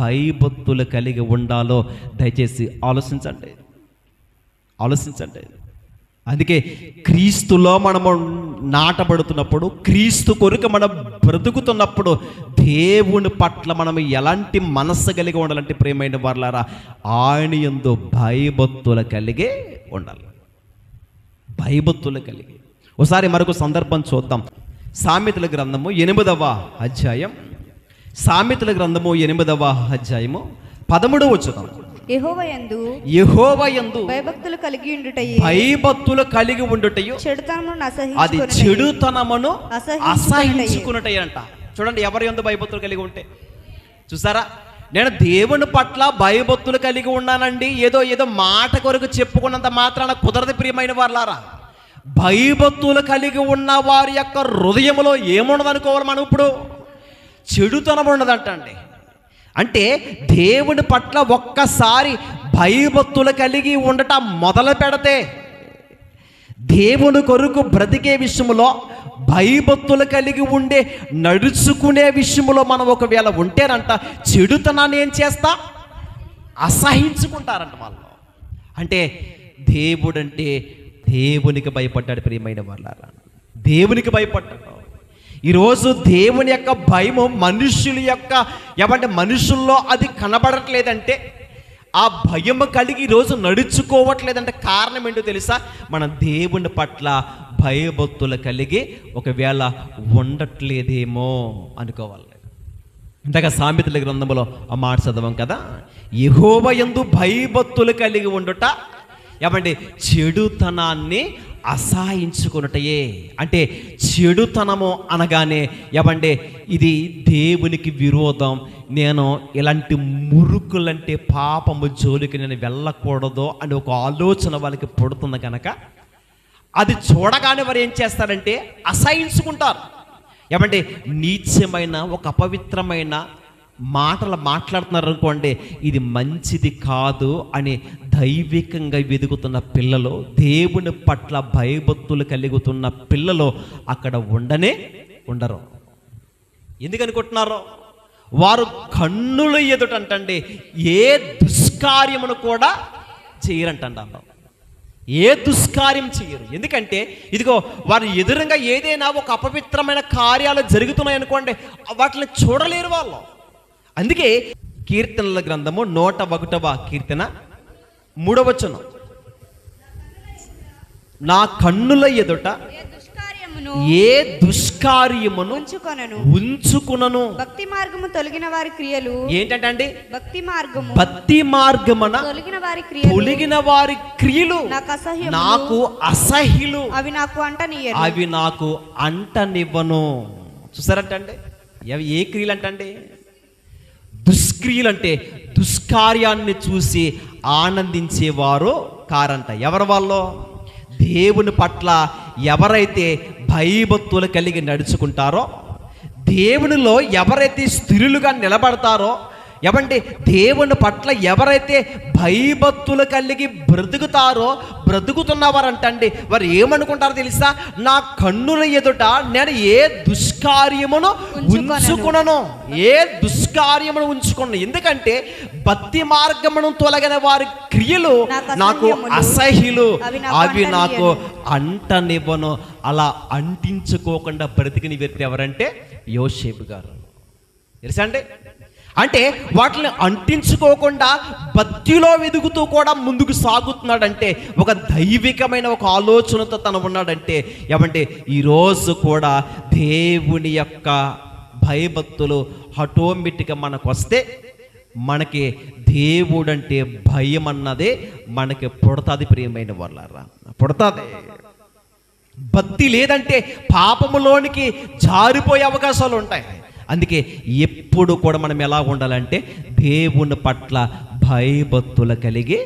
భయభక్తులు కలిగి ఉండాలో దయచేసి ఆలోచించండి. అందుకే క్రీస్తులో మనము నాటబడుతున్నప్పుడు, క్రీస్తు కొరకు మనం బ్రతుకుతున్నప్పుడు దేవుని పట్ల మనం ఎలాంటి మనస్సు కలిగి ఉండాలంటే ప్రియమైన వారలారా, ఆయన యందు భయభక్తులు కలిగి ఉండాలి. భయభక్తులు కలిగి. ఒకసారి మరొక సందర్భం చూద్దాం. సామెతల గ్రంథము 8వ అధ్యాయం, సామెతల గ్రంథము 8వ అధ్యాయము 13వ వచనం. యెహోవాయందు భయభక్తులు కలిగి ఉండుటయు అది చెడుతనమును అసహించుకున్నటంట. చూడండి, ఎవరి యందు భయభక్తులు కలిగి ఉంటే, చూసారా, నేను దేవుని పట్ల భయభక్తులు కలిగి ఉన్నానండి, ఏదో మాట కొరకు చెప్పుకున్నంత మాత్రాన కుదరదు ప్రియమైన వారలారా. భయభక్తులు కలిగి ఉన్న వారి యొక్క హృదయంలో ఏమున్నది అనుకోవాలి మనం? ఇప్పుడు చెడుతనం ఉన్నదంట అండి. అంటే దేవుని పట్ల ఒక్కసారి భయభక్తులు కలిగి ఉండటం మొదలు పెడితే, దేవుని కొరకు బ్రతికే విషయంలో, భయభక్తులు కలిగి ఉండే నడుచుకునే విషయంలో మనం ఒకవేళ ఉంటేనంట, చెడుతనాన్ని ఏం చేస్తా? అసహించుకుంటారంట వాళ్ళు. అంటే దేవుడంటే దేవునికి భయపడ్డాడు ప్రియమైన వాళ్ళారా, దేవునికి భయపడ్డాడు. ఈరోజు దేవుని యొక్క భయము మనుషుల యొక్క మనుషుల్లో అది కనబడట్లేదంటే, ఆ భయము కలిగి ఈరోజు నడుచుకోవట్లేదంటే కారణం ఏంటో తెలుసా? మనం దేవుని పట్ల భయభక్తులు కలిగి ఒకవేళ ఉండట్లేదేమో అనుకోవాలి. ఇంతగా సామెతల గ్రంథంలో ఆ మాట చదవం కదా, యెహోవాయందు భయభక్తులు కలిగి ఉండుట చెడుతనాన్ని అసహించుకున్నటయే. అంటే చెడుతనము అనగానే ఇది దేవునికి విరోధం, నేను ఇలాంటి మురుకులంటే పాపము జోలికి నేను వెళ్ళకూడదు అని ఒక ఆలోచన వాళ్ళకి పుడుతుంది కనుక, అది చూడగానే వారు ఏం చేస్తారంటే అసహించుకుంటారు. నీచమైన ఒక అపవిత్రమైన మాటలు మాట్లాడుతున్నారు అనుకోండి, ఇది మంచిది కాదు అని దైవికంగా వెతుకుతున్న పిల్లలు, దేవుని పట్ల భయభక్తులు కలుగుతున్న పిల్లలు అక్కడ ఉండరు. ఎందుకనుకుంటున్నారో? వారు కన్నుల ఎదుటంటండి ఏ దుష్కార్యమును కూడా చేయరంటారు. ఏ దుష్కార్యం చేయరు. ఎందుకంటే ఇదిగో వారి ఎదురుగా ఏదైనా ఒక అపవిత్రమైన కార్యాలు జరుగుతున్నాయి అనుకోండి, వాటిని చూడలేరు వాళ్ళు. అందుకే కీర్తనల గ్రంథము 101వ కీర్తన 3వ వచనం, నా కన్నుల ఎదుట ఏ దుష్కార్యమును ఉంచుకునను. భక్తి మార్గము తొలగిన వారి క్రియలు ఏంటంటే భక్తి మార్గమున తొలగిన వారి క్రియలు నాకు అసహ్యులు, అవి నాకు అంటనివ్వను. చూసారంటే ఏ క్రియలు అంటే దుష్క్రియలు, అంటే దుష్కార్యాన్ని చూసి ఆనందించేవారు కారంట. ఎవరి వాళ్ళు? దేవుని పట్ల ఎవరైతే భయభక్తులు కలిగి నడుచుకుంటారో, దేవునిలో ఎవరైతే స్థిరులుగా నిలబడతారో, దేవుని పట్ల ఎవరైతే భయభక్తులు కలిగి బ్రతుకుతున్నవారంటండి, వారు ఏమనుకుంటారో తెలుసా? నా కన్నుల ఎదుట నేను ఏ దుష్కార్యమును ఉంచుకునను, ఎందుకంటే భక్తి మార్గమును తొలగిన వారి క్రియలు నాకు అసహ్యులు, అవి నాకు అంటనివ్వను. అలా అంటించుకోకుండా బ్రతికిన వ్యక్తి ఎవరంటే యోసేపు గారు. తెలుసా అండి? అంటే వాటిని అంటించుకోకుండా భక్తిలో వెదుగుతూ కూడా ముందుకు సాగుతున్నాడంటే, ఒక దైవికమైన ఒక ఆలోచనతో తను ఉన్నాడంటే, ఈరోజు కూడా దేవుని యొక్క భయభక్తులు ఆటోమేటిక్గా మనకు వస్తే, మనకి దేవుడంటే భయం అన్నదే మనకి పుడతాది ప్రియమైన వాళ్ళారా, పుడతాది. భక్తి లేదంటే పాపములోనికి జారిపోయే అవకాశాలు ఉంటాయి. అందుకే ఎప్పుడు కూడా మనం ఎలా ఉండాలంటే దేవుని పట్ల భయభక్తులు కలిగి